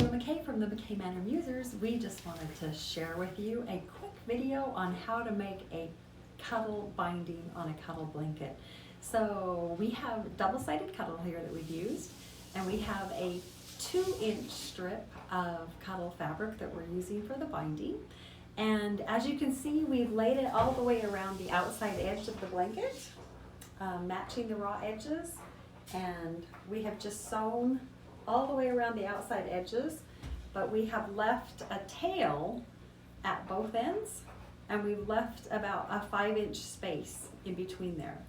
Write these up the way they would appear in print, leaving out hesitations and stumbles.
McKay from the McKay Manor Musers. We just wanted to share with you a quick video on how to make a cuddle binding on a cuddle blanket. So we have double-sided cuddle here that we've used, and we have a 2-inch strip of cuddle fabric that we're using for the binding. And as you can see, we've laid it all the way around the outside edge of the blanket, matching the raw edges, and we have just sewn all the way around the outside edges, but we have left a tail at both ends, and we've left about a 5-inch space in between there.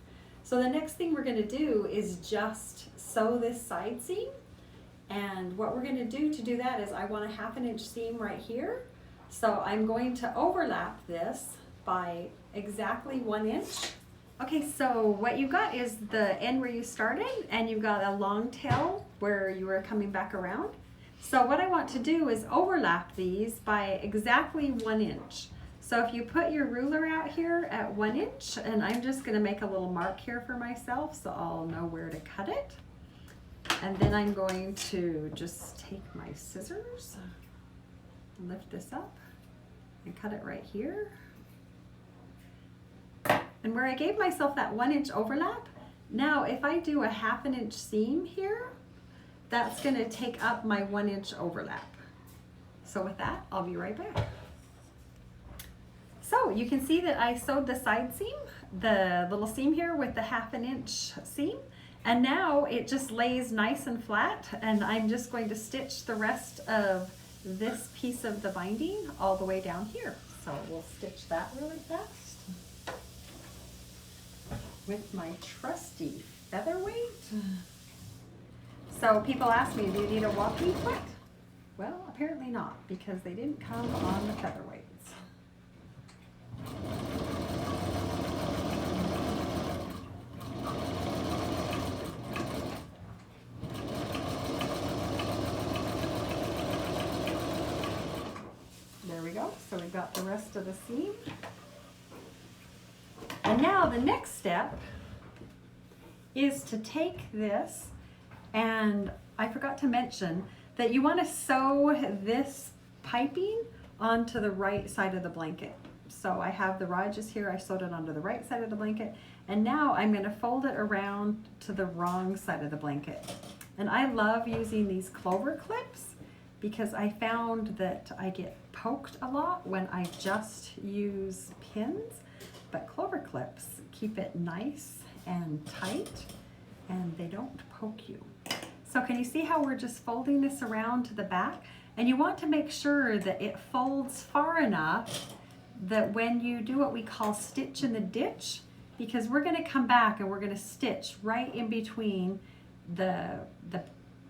So the next thing we're going to do is just sew this side seam, and what we're going to do that is I want a 1/2 inch seam right here. So I'm going to overlap this by exactly 1 inch. Okay, so what you've got is the end where you started, and you've got a long tail where you were coming back around. So what I want to do is overlap these by exactly 1 inch. So if you put your ruler out here at 1 inch, and I'm just going to make a little mark here for myself so I'll know where to cut it. And then I'm going to just take my scissors, lift this up, and cut it right here. And where I gave myself that 1 inch overlap, now if I do a 1/2 inch seam here, that's going to take up my 1 inch overlap. So with that, I'll be right back. So you can see that I sewed the side seam, the little seam here with the 1/2 inch seam, and now it just lays nice and flat, and I'm just going to stitch the rest of this piece of the binding all the way down here. So we'll stitch that really fast with my trusty featherweight. So people ask me, do you need a walking foot? Well, apparently not, because they didn't come on the featherweights. There we go. So we've got the rest of the seam. And now the next step is to take this, and I forgot to mention that you want to sew this piping onto the right side of the blanket. So I have the raw edges here, I sewed it onto the right side of the blanket, and now I'm going to fold it around to the wrong side of the blanket. And I love using these Clover clips because I found that I get poked a lot when I just use pins. But Clover clips keep it nice and tight, and they don't poke you. So can you see how we're just folding this around to the back? And you want to make sure that it folds far enough that when you do what we call stitch in the ditch, because we're going to come back and we're going to stitch right in between the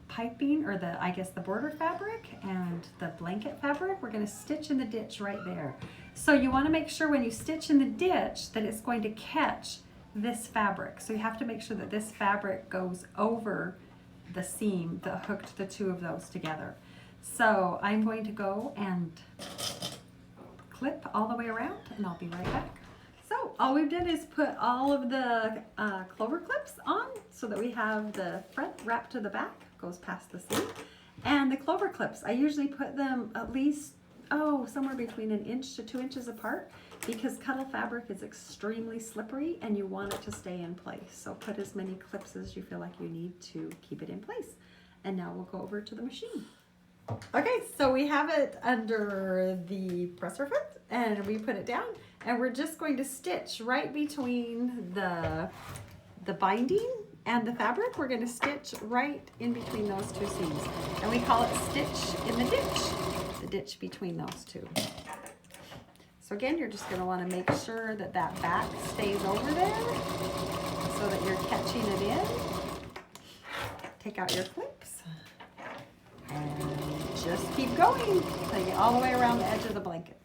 piping, or I guess the border fabric and the blanket fabric. We're going to stitch in the ditch right there. So you want to make sure when you stitch in the ditch that it's going to catch this fabric. So you have to make sure that this fabric goes over the seam that hooked the two of those together. So I'm going to go and clip all the way around, and I'll be right back. So all we've done is put all of the Clover clips on so that we have the front wrapped to the back, goes past the seam. And the Clover clips, I usually put them at least somewhere between 1 inch to 2 inches apart, because cuddle fabric is extremely slippery and you want it to stay in place. So put as many clips as you feel like you need to keep it in place. And now we'll go over to the machine. Okay, so we have it under the presser foot, and we put it down, and we're just going to stitch right between the binding and the fabric. We're going to stitch right in between those two seams, and we call it stitch in the ditch, the ditch between those two. So again, you're just going to want to make sure that that back stays over there so that you're catching it in. Take out your clips and just keep going until you get all the way around the edge of the blanket.